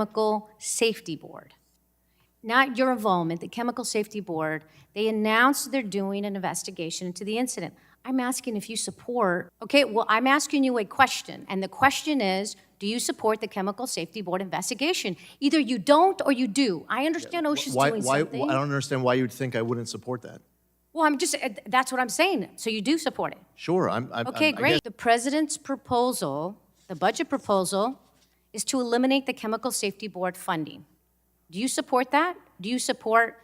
Chemical Safety Board. Not your involvement, the Chemical Safety Board, they announced they're doing an investigation into the incident. I'm asking if you support, okay, well, I'm asking you a question, and the question is, do you support the Chemical Safety Board investigation? Either you don't or you do. I understand OSHA's doing something. I don't understand why you would think I wouldn't support that. Well, I'm just, that's what I'm saying. So you do support it? Sure. Okay, great. The president's proposal, the budget proposal, is to eliminate the Chemical Safety Board funding. Do you support that? Do you support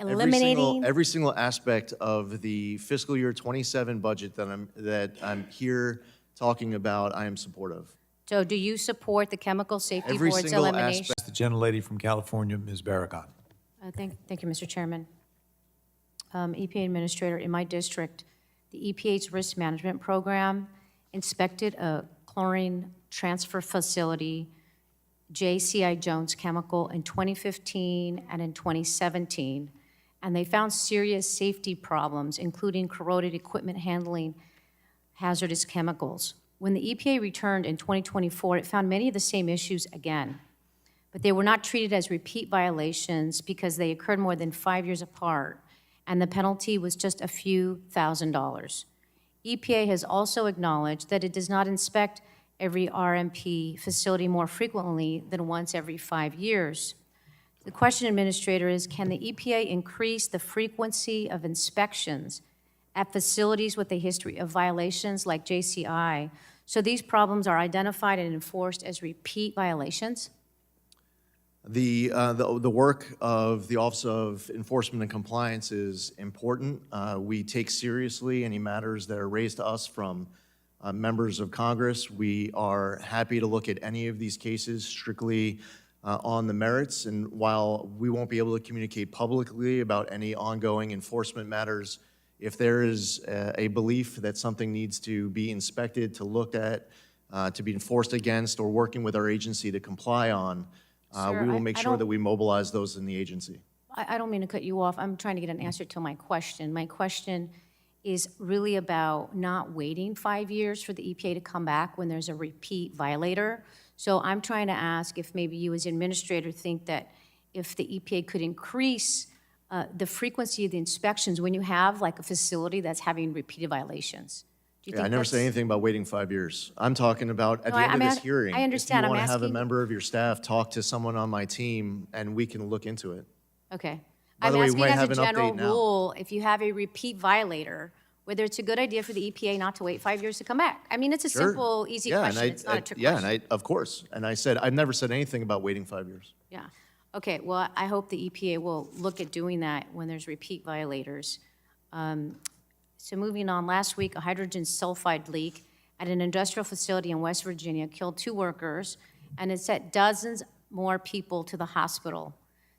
eliminating? Every single aspect of the fiscal year 27 budget that I'm here talking about, I am supportive. So do you support the Chemical Safety Every Board's single elimination? aspect. The gentlelady from California, Ms. Barragan. Thank you, Mr. Chairman. EPA Administrator, in my district, the EPA's risk management program inspected a chlorine transfer facility, JCI Jones Chemical, in 2015 and in 2017, and they found serious safety problems, including corroded equipment handling hazardous chemicals. When the EPA returned in 2024, it found many of the same issues again, but they were not treated as repeat violations because they occurred more than 5 years apart, and the penalty was just a few $1,000s. EPA has also acknowledged that it does not inspect every RMP facility more frequently than once every 5 years. The question, Administrator, is can the EPA increase the frequency of inspections at facilities with a history of violations like JCI so these problems are identified and enforced as repeat violations? The work of the Office of Enforcement and Compliance is important. We take seriously any matters that are raised to us from members of Congress. We are happy to look at any of these cases strictly on the merits, and while we won't be able to communicate publicly about any ongoing enforcement matters, if there is a belief that something needs to be inspected, to look at, to be enforced against, or working with our agency to comply on, Sir, we will make sure that we mobilize those in the agency. I don't mean to cut you off. I'm trying to get an answer to my question. My question is really about not waiting 5 years for the EPA to come back when there's a repeat violator. So I'm trying to ask if maybe you as administrator think that if the EPA could increase the frequency of the inspections when you have like a facility that's having repeated violations. Do you think I never said anything about waiting 5 years. I'm talking about at the end of this hearing. I understand. If you want to have a asking... member of your staff talk to someone on my team, and we can look into it. Okay. By the way, we might I'm have asking an as a general update now. rule, if you have a repeat violator, whether it's a good idea for the EPA not to wait 5 years to come back. I mean, it's a simple, easy question. It's not a trick question. Of course. And I've never said anything about waiting 5 years. Yeah. Okay, well, I hope the EPA will look at doing that when there's repeat violators. So moving on, last week, a hydrogen sulfide leak at an industrial facility in West Virginia killed 2 workers, and it sent dozens more people to the hospital.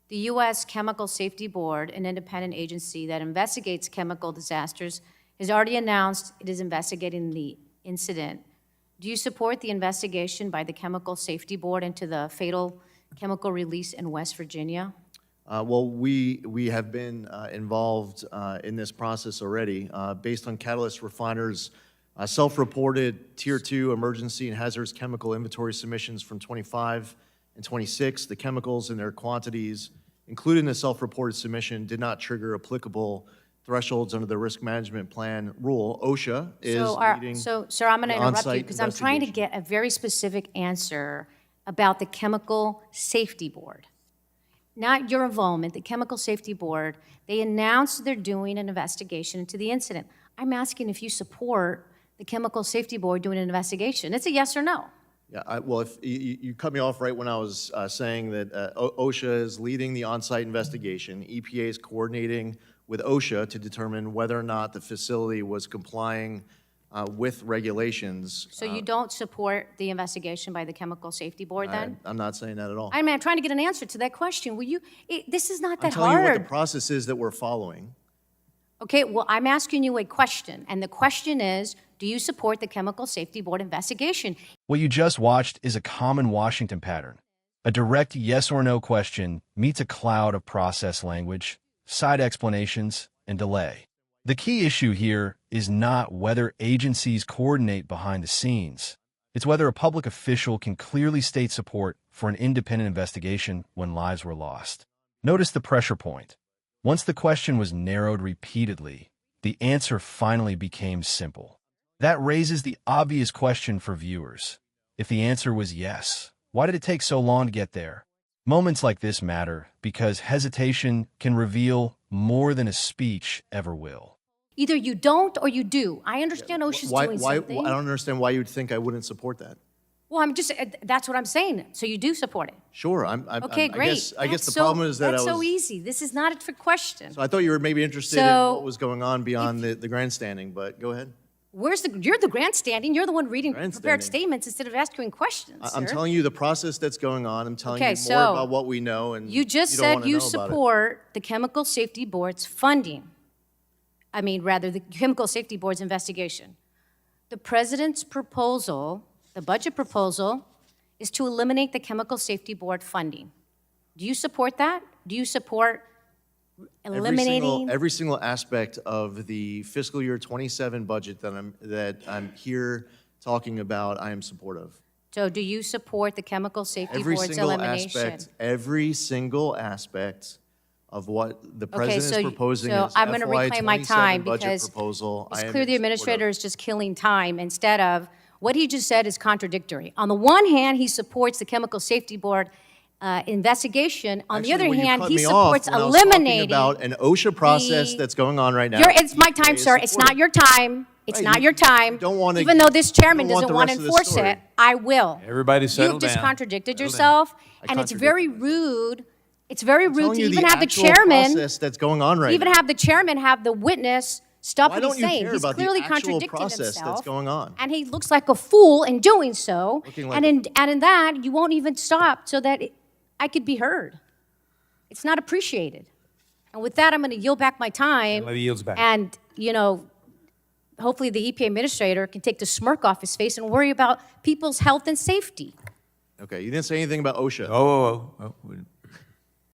The U.S. Chemical Safety Board, an independent agency that investigates chemical disasters, has already announced it is investigating the incident. Do you support the investigation by the Chemical Safety Board into the fatal chemical release in West Virginia? Well, we have been involved in this process already. Based on Catalyst Refiners' self-reported Tier 2 emergency and hazardous chemical inventory submissions from 25 and 26, the chemicals and their quantities included in the self-reported submission did not trigger applicable thresholds under the risk management plan rule. OSHA is leading. So, sir, I'm going to interrupt you because I'm trying to get a very specific answer about the Chemical Safety Board. Not your involvement, the Chemical Safety Board, they announced they're doing an investigation into the incident. I'm asking if you support the Chemical Safety Board doing an investigation. It's a yes or no. Yeah, well, if you cut me off right when I was saying that OSHA is leading the on-site investigation. EPA is coordinating with OSHA to determine whether or not the facility was complying with regulations. So you don't support the investigation by the Chemical Safety Board then? I'm not saying that at all. I'm trying to get an answer to that question. Will you, this is not that I'm telling hard. you what the process is that we're following. Okay, well, I'm asking you a question, and the question is, do you support the Chemical Safety Board investigation? What you just watched is a common Washington pattern. A direct yes or no question meets a cloud of process language, side explanations, and delay. The key issue here is not whether agencies coordinate behind the scenes, It's whether a public official can clearly state support for an independent investigation when lives were lost. Notice the pressure point. Once the question was narrowed repeatedly, the answer finally became simple. That raises the obvious question for viewers. If the answer was yes, why did it take so long to get there? Moments like this matter because hesitation can reveal more than a speech ever will. Either you don't or you do. I understand OSHA's doing something. I don't understand why you would think I wouldn't support that. Well, I'm just, that's what I'm saying. So you do support it. Sure, Okay, great. I guess the problem is that that's so easy. This is not a trick question. So I thought you were maybe interested in So, what was going on beyond the grandstanding, but go ahead. You're the grandstanding. You're the one reading prepared Grandstanding. statements instead of asking questions, I'm sir. telling you the process that's going on. I'm telling Okay, you so more about what we know, and You just don't said wanna you know about it. support the Chemical Safety Board's funding. I mean, rather, the Chemical Safety Board's investigation. The president's proposal, the budget proposal, is to eliminate the Chemical Safety Board funding. Do you support that? Do you support eliminating? Every single aspect of the fiscal year 27 budget that I'm here talking about, I am supportive. So do you support the Chemical Safety Every Board's single elimination? aspect, every single aspect of what the president so is you- proposing so in his I'm gonna reclaim my FY27 time budget because proposal, I It's am clear the in support administrator of. is just killing time instead of, what he just said is contradictory. On the one hand, he supports the Chemical Safety Board investigation. On the Actually, other when you hand, cut he me off supports when I was talking eliminating. about an OSHA process the- that's going on right now. It's my time, EPA is sir. It's not supportive. your time. It's Right, not you your time. don't wanna- Even though this chairman you don't want doesn't the want to rest of the enforce story. it, I will. Everybody settle You've just down. contradicted Settle down. yourself, I and it's very contradicted rude. It's very rude Telling to you even have the actual chairman, process that's going on right even now. have the chairman have the witness stop Why what don't he's you saying. care He's about the clearly actual contradicting process that's himself. going on? And he looks like a fool in doing so. Looking like And in that, you won't even stop so that I could be heard. It's not appreciated. And with that, I'm going to yield back my time. Lady yields back. And, hopefully the EPA administrator can take the smirk off his face and worry about people's health and safety. Okay, you didn't say anything about OSHA. Oh.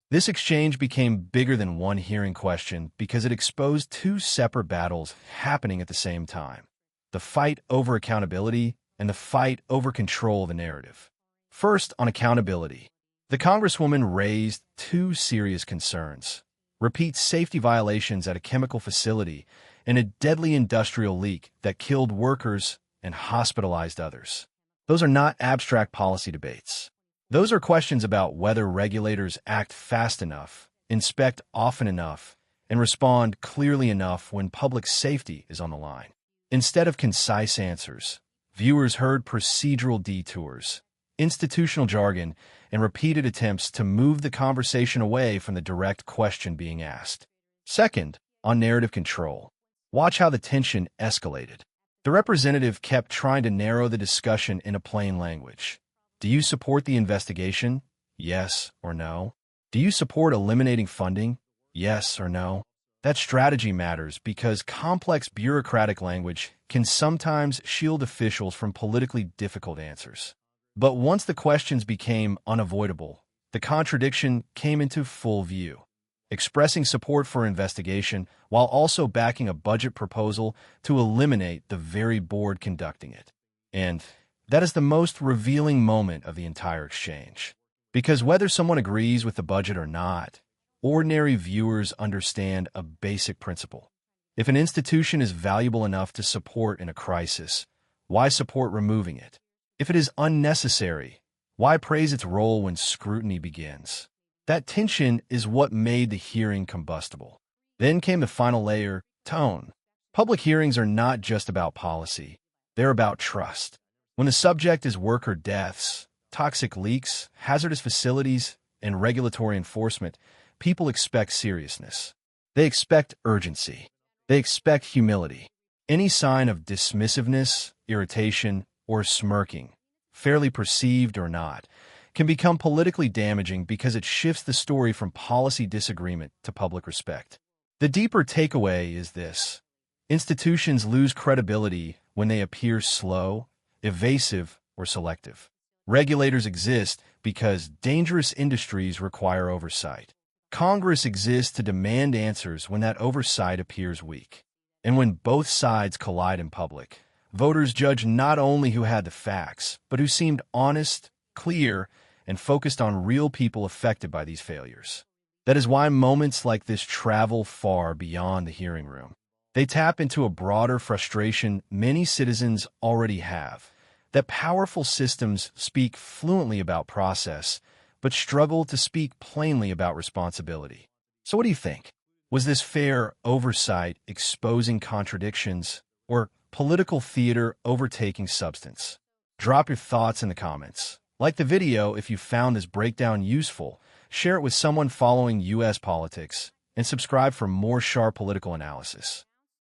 This exchange became bigger than one hearing question because it exposed two separate battles happening at the same time: the fight over accountability and the fight over control of the narrative. First, on accountability, the Congresswoman raised two serious concerns: repeat safety violations at a chemical facility and a deadly industrial leak that killed workers and hospitalized others. Those are not abstract policy debates. Those are questions about whether regulators act fast enough, inspect often enough, and respond clearly enough when public safety is on the line. Instead of concise answers, viewers heard procedural detours, institutional jargon, and repeated attempts to move the conversation away from the direct question being asked. Second, on narrative control, watch how the tension escalated. The representative kept trying to narrow the discussion into plain language. Do you support the investigation? Yes or no? Do you support eliminating funding? Yes or no? That strategy matters because complex bureaucratic language can sometimes shield officials from politically difficult answers. But once the questions became unavoidable, the contradiction came into full view. Expressing support for investigation while also backing a budget proposal to eliminate the very board conducting it. And that is the most revealing moment of the entire exchange. Because whether someone agrees with the budget or not, ordinary viewers understand a basic principle. If an institution is valuable enough to support in a crisis, why support removing it? If it is unnecessary, why praise its role when scrutiny begins? That tension is what made the hearing combustible. Then came the final layer, tone. Public hearings are not just about policy. They're about trust. When the subject is worker deaths, toxic leaks, hazardous facilities, and regulatory enforcement, people expect seriousness. They expect urgency. They expect humility. Any sign of dismissiveness, irritation, or smirking, fairly perceived or not, can become politically damaging because it shifts the story from policy disagreement to public respect. The deeper takeaway is this: institutions lose credibility when they appear slow, evasive, or selective. Regulators exist because dangerous industries require oversight. Congress exists to demand answers when that oversight appears weak. And when both sides collide in public, Voters judged not only who had the facts, but who seemed honest, clear, and focused on real people affected by these failures. That is why moments like this travel far beyond the hearing room. They tap into a broader frustration many citizens already have, that powerful systems speak fluently about process, but struggle to speak plainly about responsibility. So what do you think? Was this fair oversight exposing contradictions, or political theater overtaking substance? Drop your thoughts in the comments. Like the video if you found this breakdown useful, share it with someone following U.S. politics, and subscribe for more sharp political analysis.